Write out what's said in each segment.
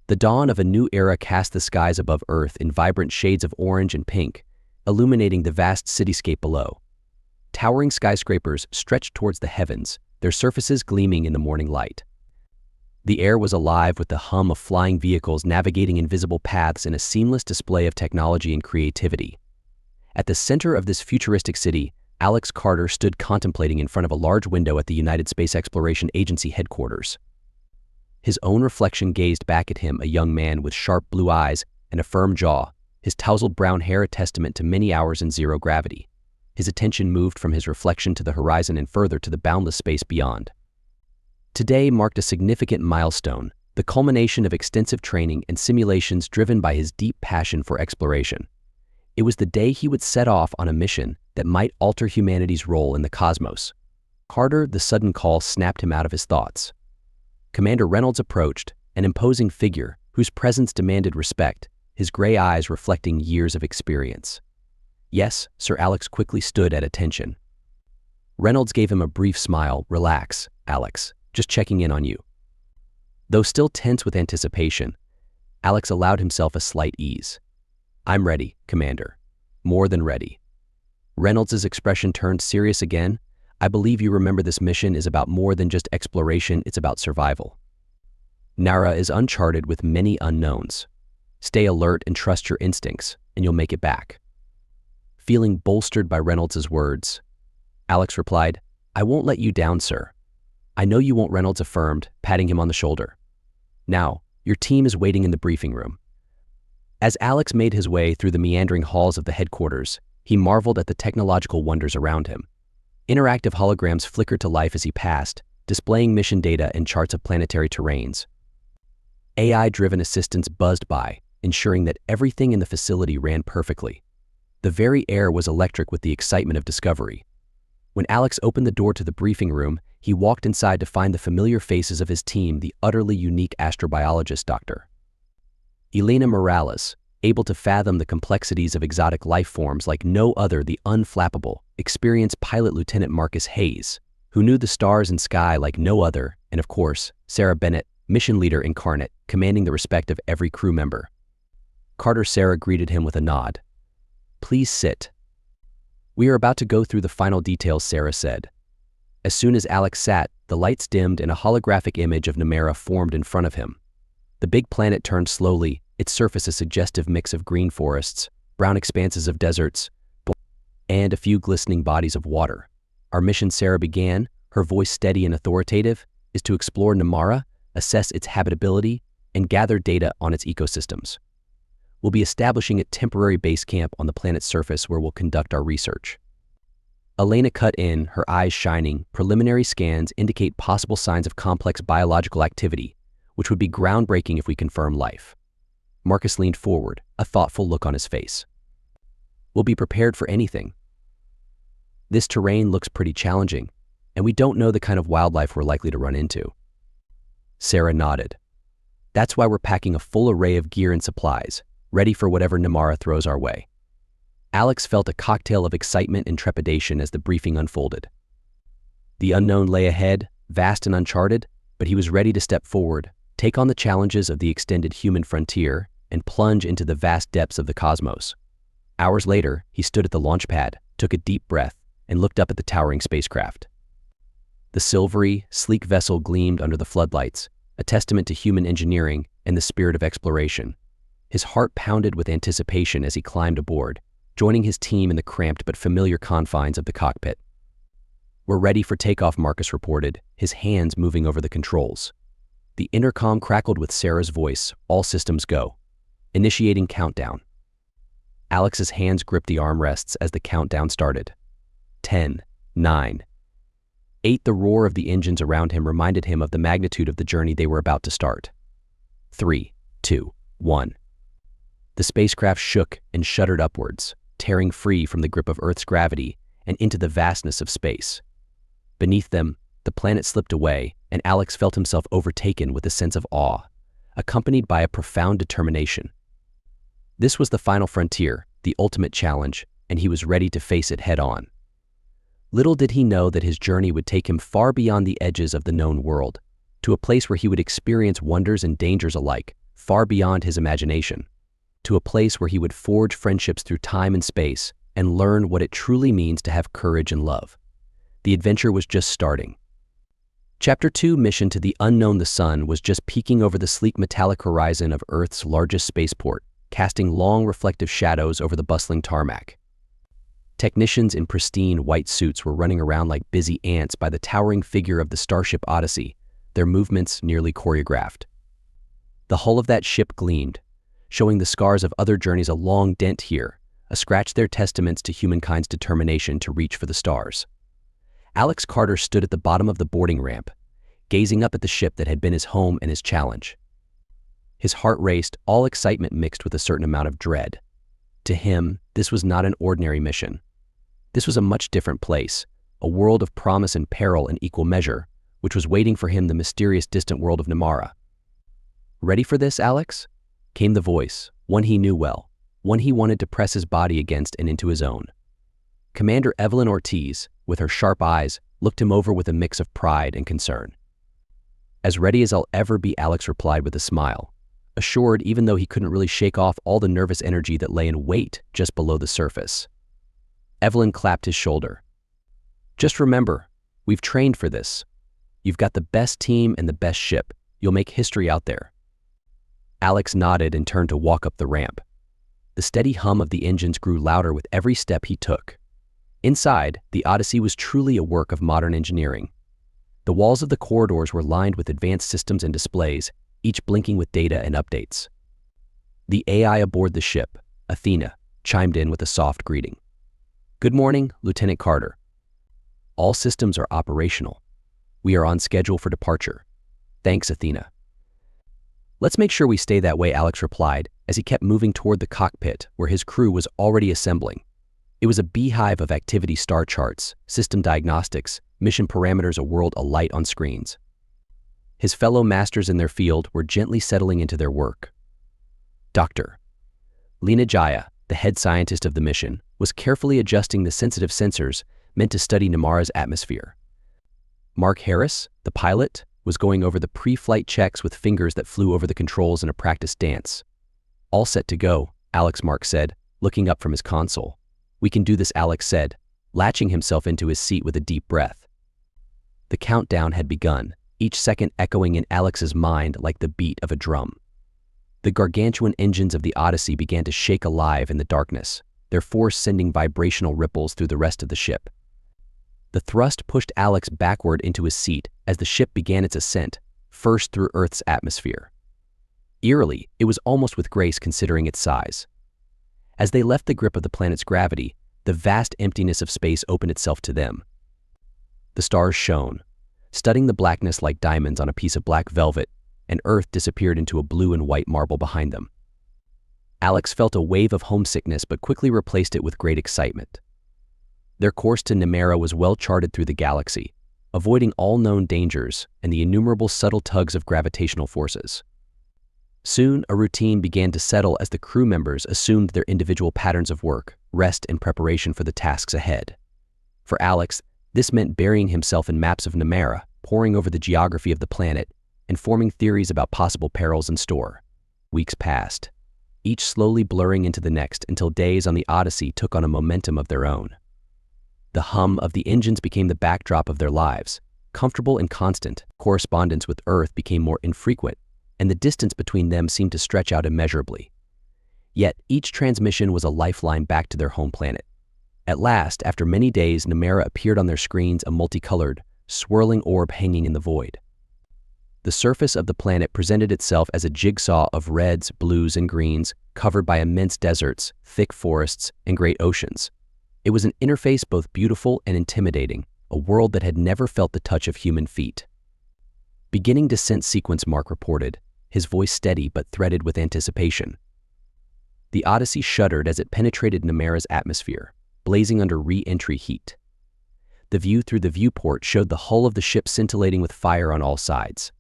The dawn of a new era cast the skies above Earth in vibrant shades of orange and pink, illuminating the vast cityscape below. Towering skyscrapers stretched towards the heavens, their surfaces gleaming in the morning light. The air was alive with the hum of flying vehicles navigating invisible paths in a seamless display of technology and creativity. At the center of this futuristic city, Alex Carter stood contemplating in front of a large window at the United Space Exploration Agency headquarters. His own reflection gazed back at him, a young man with sharp blue eyes and a firm jaw, his tousled brown hair a testament to many hours in zero gravity. His attention moved from his reflection to the horizon and further to the boundless space beyond. Today marked a significant milestone, the culmination of extensive training and simulations driven by his deep passion for exploration. It was the day he would set off on a mission that might alter humanity's role in the cosmos. Carter, the sudden call snapped him out of his thoughts. Commander Reynolds approached, an imposing figure whose presence demanded respect, his gray eyes reflecting years of experience. Yes, Sir Alex quickly stood at attention. Reynolds gave him a brief smile. Relax, Alex, just checking in on you. Though still tense with anticipation, Alex allowed himself a slight ease. I'm ready, Commander. More than ready. Reynolds' expression turned serious again. I believe you remember this mission is about more than just exploration, it's about survival. Nara is uncharted with many unknowns. Stay alert and trust your instincts, and you'll make it back. Feeling bolstered by Reynolds' words, Alex replied, I won't let you down, sir. I know you won't, Reynolds affirmed, patting him on the shoulder. Now, your team is waiting in the briefing room. As Alex made his way through the meandering halls of the headquarters, he marveled at the technological wonders around him. Interactive holograms flickered to life as he passed, displaying mission data and charts of planetary terrains. AI-driven assistants buzzed by, ensuring that everything in the facility ran perfectly. The very air was electric with the excitement of discovery. When Alex opened the door to the briefing room, he walked inside to find the familiar faces of his team, the utterly unique astrobiologist Dr. Elena Morales, able to fathom the complexities of exotic life forms like no other, the unflappable, experienced pilot Lieutenant Marcus Hayes, who knew the stars and sky like no other, and of course, Sarah Bennett, mission leader incarnate, commanding the respect of every crew member. Sarah greeted him with a nod. Please sit. We are about to go through the final details, Sarah said. As soon as Alex sat, the lights dimmed and a holographic image of Nemera formed in front of him. The big planet turned slowly, its surface a suggestive mix of green forests, brown expanses of deserts, and a few glistening bodies of water. Our mission, Sarah began, her voice steady and authoritative, is to explore Nemera, assess its habitability, and gather data on its ecosystems. We'll be establishing a temporary base camp on the planet's surface where we'll conduct our research. Elena cut in, her eyes shining. Preliminary scans indicate possible signs of complex biological activity, which would be groundbreaking if we confirm life. Marcus leaned forward, a thoughtful look on his face. We'll be prepared for anything. This terrain looks pretty challenging, and we don't know the kind of wildlife we're likely to run into. Sarah nodded. That's why we're packing a full array of gear and supplies, ready for whatever Nemera throws our way. Alex felt a cocktail of excitement and trepidation as the briefing unfolded. The unknown lay ahead, vast and uncharted, but he was ready to step forward, take on the challenges of the extended human frontier, and plunge into the vast depths of the cosmos. Hours later, he stood at the launch pad, took a deep breath, and looked up at the towering spacecraft. The silvery, sleek vessel gleamed under the floodlights, a testament to human engineering and the spirit of exploration. His heart pounded with anticipation as he climbed aboard, joining his team in the cramped but familiar confines of the cockpit. We're ready for takeoff, Marcus reported, his hands moving over the controls. The intercom crackled with Sarah's voice, all systems go. Initiating countdown. Alex's hands gripped the armrests as the countdown started. 10, 9, 8. The roar of the engines around him reminded him of the magnitude of the journey they were about to start. 3, 2, 1. The spacecraft shook and shuddered upwards, tearing free from the grip of Earth's gravity and into the vastness of space. Beneath them, the planet slipped away, and Alex felt himself overtaken with a sense of awe, accompanied by a profound determination. This was the final frontier, the ultimate challenge, and he was ready to face it head-on. Little did he know that his journey would take him far beyond the edges of the known world, to a place where he would experience wonders and dangers alike, far beyond his imagination, to a place where he would forge friendships through time and space and learn what it truly means to have courage and love. The adventure was just starting. Chapter 2, Mission to the Unknown. The sun was just peeking over the sleek metallic horizon of Earth's largest spaceport, casting long reflective shadows over the bustling tarmac. Technicians in pristine white suits were running around like busy ants by the towering figure of the starship Odyssey, their movements nearly choreographed. The hull of that ship gleamed, showing the scars of other journeys a long dent here, a scratch there testaments to humankind's determination to reach for the stars. Alex Carter stood at the bottom of the boarding ramp, gazing up at the ship that had been his home and his challenge. His heart raced, all excitement mixed with a certain amount of dread. To him, this was not an ordinary mission. This was a much different place, a world of promise and peril in equal measure, which was waiting for him, the mysterious distant world of Namara. "Ready for this, Alex?" came the voice, one he knew well, one he wanted to press his body against and into his own. Commander Evelyn Ortiz, with her sharp eyes, looked him over with a mix of pride and concern. "As ready as I'll ever be," Alex replied with a smile, assured even though he couldn't really shake off all the nervous energy that lay in wait just below the surface. Evelyn clapped his shoulder. "Just remember, we've trained for this. You've got the best team and the best ship. You'll make history out there." Alex nodded and turned to walk up the ramp. The steady hum of the engines grew louder with every step he took. Inside, the Odyssey was truly a work of modern engineering. The walls of the corridors were lined with advanced systems and displays, each blinking with data and updates. The AI aboard the ship, Athena, chimed in with a soft greeting. "Good morning, Lieutenant Carter. All systems are operational. We are on schedule for departure. Thanks, Athena." "Let's make sure we stay that way," Alex replied, as he kept moving toward the cockpit where his crew was already assembling. It was a beehive of activity star charts, system diagnostics, mission parameters, a world alight on screens. His fellow masters in their field were gently settling into their work. Dr. Lena Jaya, the head scientist of the mission, was carefully adjusting the sensitive sensors meant to study Namara's atmosphere. Mark Harris, the pilot, was going over the pre-flight checks with fingers that flew over the controls in a practice dance. "All set to go," Alex Mark said, looking up from his console. "We can do this," Alex said, latching himself into his seat with a deep breath. The countdown had begun, each second echoing in Alex's mind like the beat of a drum. The gargantuan engines of the Odyssey began to shake alive in the darkness, their force sending vibrational ripples through the rest of the ship. The thrust pushed Alex backward into his seat as the ship began its ascent, first through Earth's atmosphere. Eerily, it was almost with grace considering its size. As they left the grip of the planet's gravity, the vast emptiness of space opened itself to them. The stars shone, studding the blackness like diamonds on a piece of black velvet, and Earth disappeared into a blue and white marble behind them. Alex felt a wave of homesickness but quickly replaced it with great excitement. Their course to Namara was well charted through the galaxy, avoiding all known dangers and the innumerable subtle tugs of gravitational forces. Soon, a routine began to settle as the crew members assumed their individual patterns of work, rest, and preparation for the tasks ahead. For Alex, this meant burying himself in maps of Namara, poring over the geography of the planet, and forming theories about possible perils in store. Weeks passed, each slowly blurring into the next until days on the Odyssey took on a momentum of their own. The hum of the engines became the backdrop of their lives. Comfortable and constant, correspondence with Earth became more infrequent, and the distance between them seemed to stretch out immeasurably. Yet each transmission was a lifeline back to their home planet. At last, after many days, Namara appeared on their screens, a multicolored, swirling orb hanging in the void. The surface of the planet presented itself as a jigsaw of reds, blues, and greens, covered by immense deserts, thick forests, and great oceans. It was an interface both beautiful and intimidating, a world that had never felt the touch of human feet. "Beginning descent sequence," Mark reported, his voice steady but threaded with anticipation. The Odyssey shuddered as it penetrated Namara's atmosphere, blazing under re-entry heat. The view through the viewport showed the hull of the ship scintillating with fire on all sides.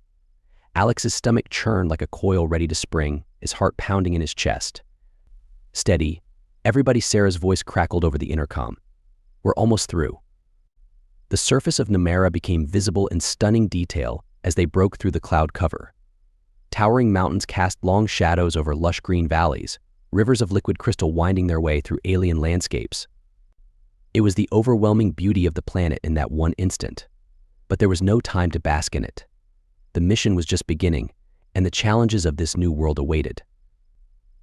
Alex's stomach churned like a coil ready to spring, his heart pounding in his chest. "Steady, everybody," Sarah's voice crackled over the intercom. "We're almost through." The surface of Namara became visible in stunning detail as they broke through the cloud cover. Towering mountains cast long shadows over lush green valleys, rivers of liquid crystal winding their way through alien landscapes. It was the overwhelming beauty of the planet in that one instant. But there was no time to bask in it. The mission was just beginning, and the challenges of this new world awaited.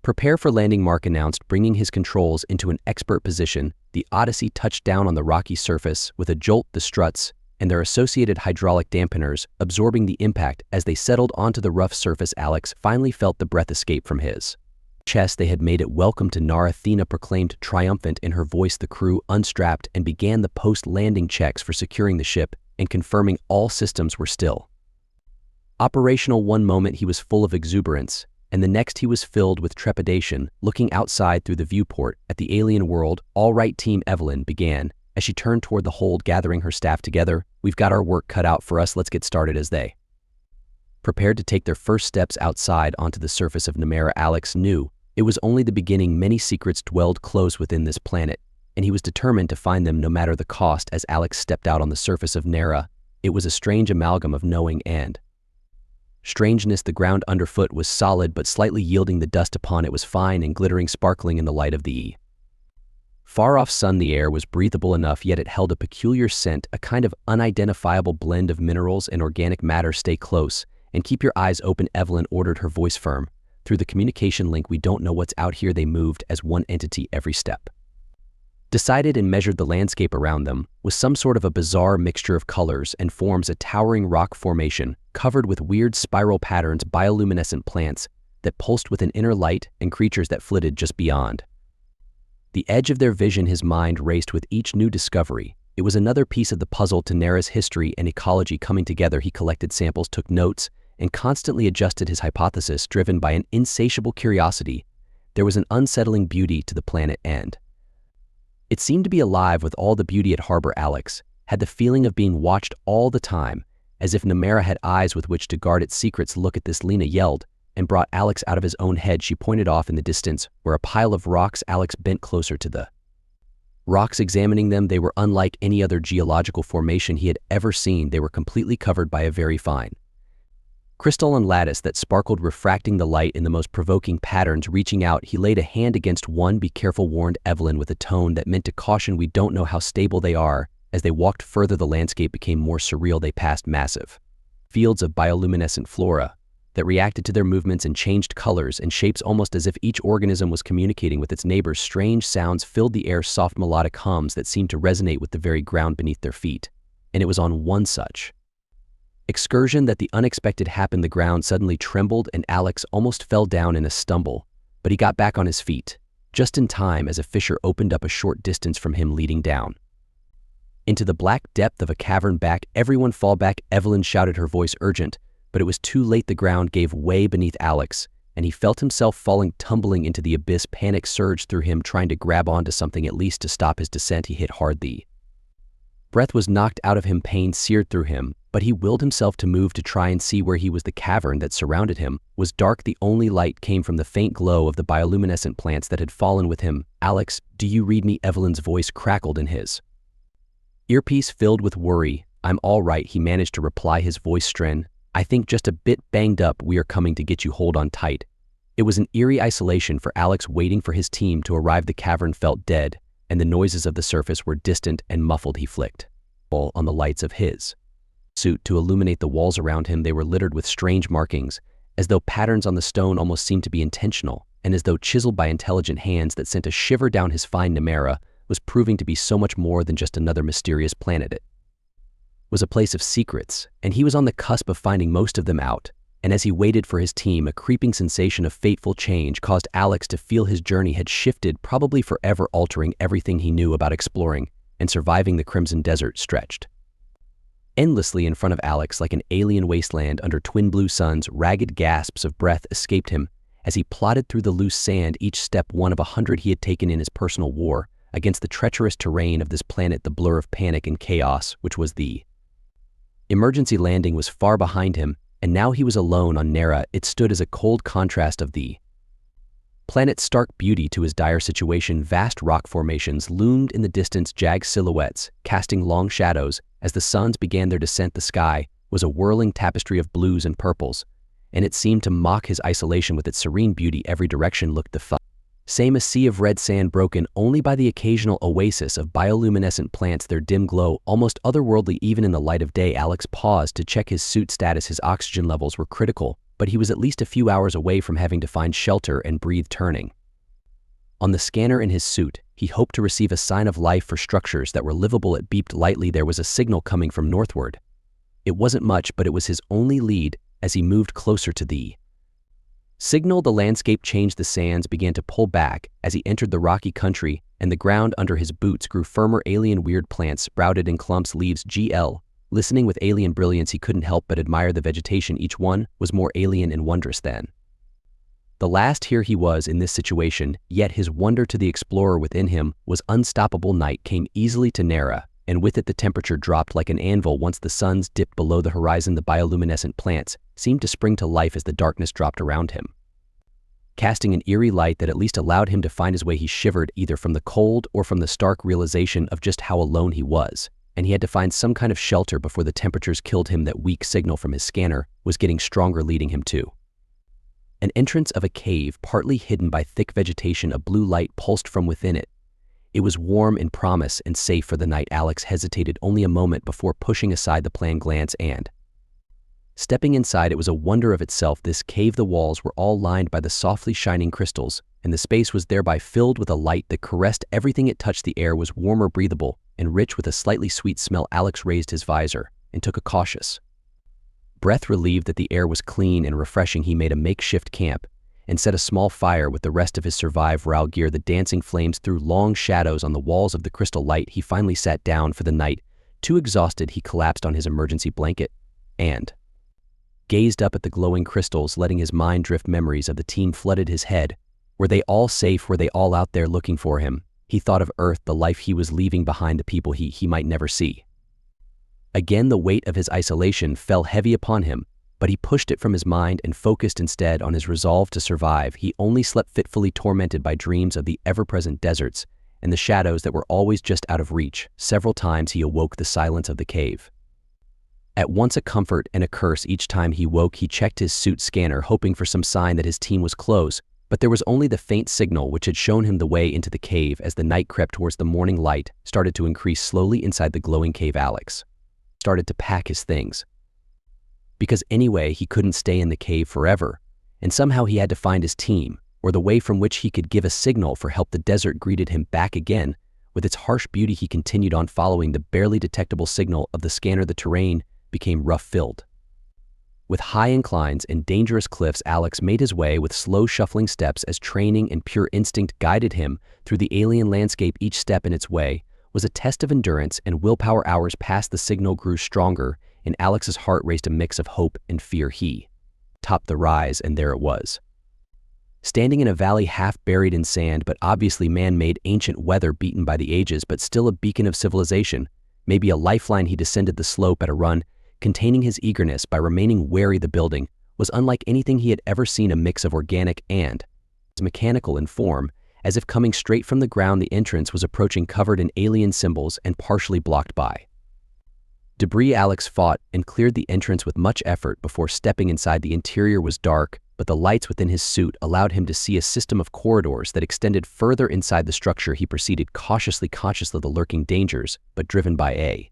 "Prepare for landing," Mark announced, bringing his controls into an expert position. The Odyssey touched down on the rocky surface. With a jolt, the struts and their associated hydraulic dampeners absorbing the impact as they settled onto the rough surface. Alex finally felt the breath escape from his chest. They had made it. "Welcome to Nara," Athena proclaimed, triumphant in her voice. The crew unstrapped and began the post-landing checks for securing the ship and confirming all systems were still operational. One moment he was full of exuberance, and the next he was filled with trepidation, looking outside through the viewport at the alien world. "All right, team," Evelyn began, as she turned toward the hold, gathering her staff together. "We've got our work cut out for us. Let's get started." As they prepared to take their first steps outside onto the surface of Nemera, Alex knew it was only the beginning. Many secrets dwelled close within this planet, and he was determined to find them no matter the cost. As Alex stepped out on the surface of Nera, it was a strange amalgam of knowing and strangeness. The ground underfoot was solid but slightly yielding. The dust upon it was fine and glittering, sparkling in the light of the far-off sun. The air was breathable enough, yet it held a peculiar scent, a kind of unidentifiable blend of minerals and organic matter. "Stay close and keep your eyes open," Evelyn ordered, her voice firm. "Through the communication link, we don't know what's out here." They moved as one entity, every step decided, and measured the landscape around them with some sort of a bizarre mixture of colors and forms. A towering rock formation covered with weird spiral patterns, bioluminescent plants that pulsed with an inner light, and creatures that flitted just beyond the edge of their vision. His mind raced with each new discovery. It was another piece of the puzzle to Nera's history and ecology coming together. He collected samples, took notes, and constantly adjusted his hypothesis, driven by an insatiable curiosity. There was an unsettling beauty to the planet, and it seemed to be alive with all the beauty at harbor. Alex had the feeling of being watched all the time, as if Nemera had eyes with which to guard its secrets. "Look at this," Lena yelled, and brought Alex out of his own head. She pointed off in the distance, where a pile of rocks. Alex bent closer to the rocks, examining them. They were unlike any other geological formation he had ever seen. They were completely covered by a very fine crystalline lattice that sparkled, refracting the light in the most provoking patterns. Reaching out, he laid a hand against one. "Be careful," warned Evelyn with a tone that meant to caution. "We don't know how stable they are." As they walked further, the landscape became more surreal. They passed massive fields of bioluminescent flora that reacted to their movements and changed colors and shapes, almost as if each organism was communicating with its neighbors. Strange sounds filled the air, soft melodic hums that seemed to resonate with the very ground beneath their feet. And it was on one such excursion that the unexpected happened. The ground suddenly trembled, and Alex almost fell down in a stumble, but he got back on his feet just in time as a fissure opened up a short distance from him, leading down into the black depth of a cavern. "Back, everyone, fall back," Evelyn shouted, her voice urgent. But it was too late. The ground gave way beneath Alex, and he felt himself falling, tumbling into the abyss. Panic surged through him, trying to grab onto something at least to stop his descent. He hit hard. The breath was knocked out of him, pain seared through him, but he willed himself to move to try and see where he was. The cavern that surrounded him was dark. The only light came from the faint glow of the bioluminescent plants that had fallen with him. "Alex, do you read me?" Evelyn's voice crackled in his earpiece, filled with worry. "I'm all right," he managed to reply, his voice strained. "I think just a bit banged up. We are coming to get you. Hold on tight." It was an eerie isolation for Alex, waiting for his team to arrive. The cavern felt dead, and the noises of the surface were distant and muffled. He flicked on the lights of his suit to illuminate the walls around him. They were littered with strange markings, as though patterns on the stone almost seemed to be intentional, and as though chiseled by intelligent hands that sent a shiver down his spine. Nemera was proving to be so much more than just another mysterious planet. It was a place of secrets, and he was on the cusp of finding most of them out. And as he waited for his team, a creeping sensation of fateful change caused Alex to feel his journey had shifted, probably forever, altering everything he knew about exploring and surviving. The Crimson Desert stretched endlessly in front of Alex like an alien wasteland under twin blue suns. Ragged gasps of breath escaped him as he plodded through the loose sand, each step one of 100 he had taken in his personal war against the treacherous terrain of this planet. The blur of panic and chaos, which was the emergency landing, was far behind him, and now he was alone on Nera. It stood as a cold contrast of the planet's stark beauty to his dire situation. Vast rock formations loomed in the distance, jagged silhouettes, casting long shadows as the suns began their descent. The sky was a whirling tapestry of blues and purples, and it seemed to mock his isolation with its serene beauty. Every direction looked the same, a sea of red sand broken only by the occasional oasis of bioluminescent plants, their dim glow almost otherworldly even in the light of day. Alex paused to check his suit status. His oxygen levels were critical, but he was at least a few hours away from having to find shelter and breathe. Turning on the scanner in his suit, he hoped to receive a sign of life for structures that were livable. It beeped lightly. There was a signal coming from northward. It wasn't much, but it was his only lead as he moved closer to the signal. The landscape changed. The sands began to pull back as he entered the rocky country, and the ground under his boots grew firmer. Alien weird plants sprouted in clumps. Leaves GL. Listening with alien brilliance, he couldn't help but admire the vegetation. Each one was more alien and wondrous than the last. Here he was in this situation, yet his wonder to the explorer within him was unstoppable. Night came easily to Nara, and with it the temperature dropped like an anvil. Once the suns dipped below the horizon, the bioluminescent plants seemed to spring to life as the darkness dropped around him, casting an eerie light that at least allowed him to find his way. He shivered, either from the cold or from the stark realization of just how alone he was, and he had to find some kind of shelter before the temperatures killed him. That weak signal from his scanner was getting stronger, leading him to an entrance of a cave partly hidden by thick vegetation. A blue light pulsed from within it. It was warm in promise and safe for the night. Alex hesitated only a moment before pushing aside the planned glance and stepping inside. It was a wonder of itself, this cave. The walls were all lined by the softly shining crystals, and the space was thereby filled with a light that caressed everything it touched. The air was warmer, breathable, and rich with a slightly sweet smell. Alex raised his visor and took a cautious breath. Relieved that the air was clean and refreshing, he made a makeshift camp and set a small fire with the rest of his survival gear. The dancing flames threw long shadows on the walls of the crystal light. He finally sat down for the night. Too exhausted, he collapsed on his emergency blanket and gazed up at the glowing crystals, letting his mind drift. Memories of the team flooded his head. Were they all safe? Were they all out there looking for him? He thought of Earth, the life he was leaving behind, the people he might never see again. The weight of his isolation fell heavy upon him, but he pushed it from his mind and focused instead on his resolve to survive. He only slept fitfully, tormented by dreams of the ever-present deserts and the shadows that were always just out of reach. Several times he awoke, the silence of the cave at once a comfort and a curse. Each time he woke, he checked his suit scanner, hoping for some sign that his team was close, but there was only the faint signal which had shown him the way into the cave. As the night crept towards, the morning light started to increase slowly inside the glowing cave. Alex started to pack his things, because anyway he couldn't stay in the cave forever, and somehow he had to find his team, or the way from which he could give a signal for help. The desert greeted him back again with its harsh beauty. He continued on, following the barely detectable signal of the scanner. The terrain became rough, filled with high inclines and dangerous cliffs. Alex made his way with slow, shuffling steps as training and pure instinct guided him through the alien landscape. Each step in its way was a test of endurance and willpower. Hours passed, the signal grew stronger, and Alex's heart raced, a mix of hope and fear. He topped the rise, and there it was, standing in a valley half buried in sand, but obviously man-made, ancient, weather-beaten by the ages, but still a beacon of civilization, maybe a lifeline. He descended the slope at a run, containing his eagerness by remaining wary. The building was unlike anything he had ever seen, a mix of organic and mechanical in form, as if coming straight from the ground. The entrance was approaching, covered in alien symbols and partially blocked by debris. Alex fought and cleared the entrance with much effort before stepping inside. The interior was dark, but the lights within his suit allowed him to see a system of corridors that extended further inside the structure. He proceeded cautiously, conscious of the lurking dangers, but driven by a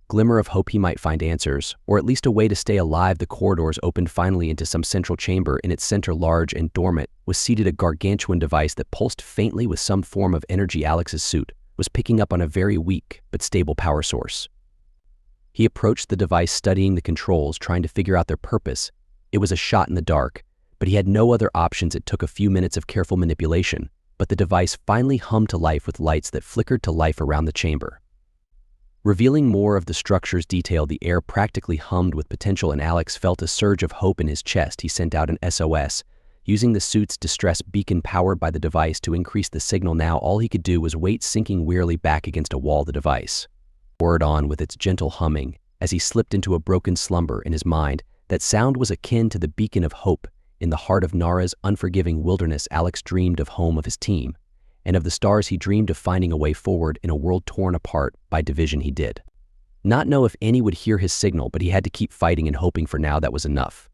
glimmer of hope he might find answers, or at least a way to stay alive. The corridors opened finally into some central chamber. In its center, large and dormant, was seated a gargantuan device that pulsed faintly with some form of energy. Alex's suit was picking up on a very weak but stable power source. He approached the device, studying the controls, trying to figure out their purpose. It was a shot in the dark, but he had no other options. It took a few minutes of careful manipulation, but the device finally hummed to life with lights that flickered to life around the chamber, revealing more of the structure's detail. The air practically hummed with potential, and Alex felt a surge of hope in his chest. He sent out an SOS, using the suit's distress beacon powered by the device to increase the signal. Now all he could do was wait, sinking wearily back against a wall. The device whirred on with its gentle humming as he slipped into a broken slumber. In his mind, that sound was akin to the beacon of hope in the heart of Nara's unforgiving wilderness. Alex dreamed of home, of his team, and of the stars. He dreamed of finding a way forward in a world torn apart by division. He did not know if any would hear his signal, but he had to keep fighting and hoping. For now, that was enough.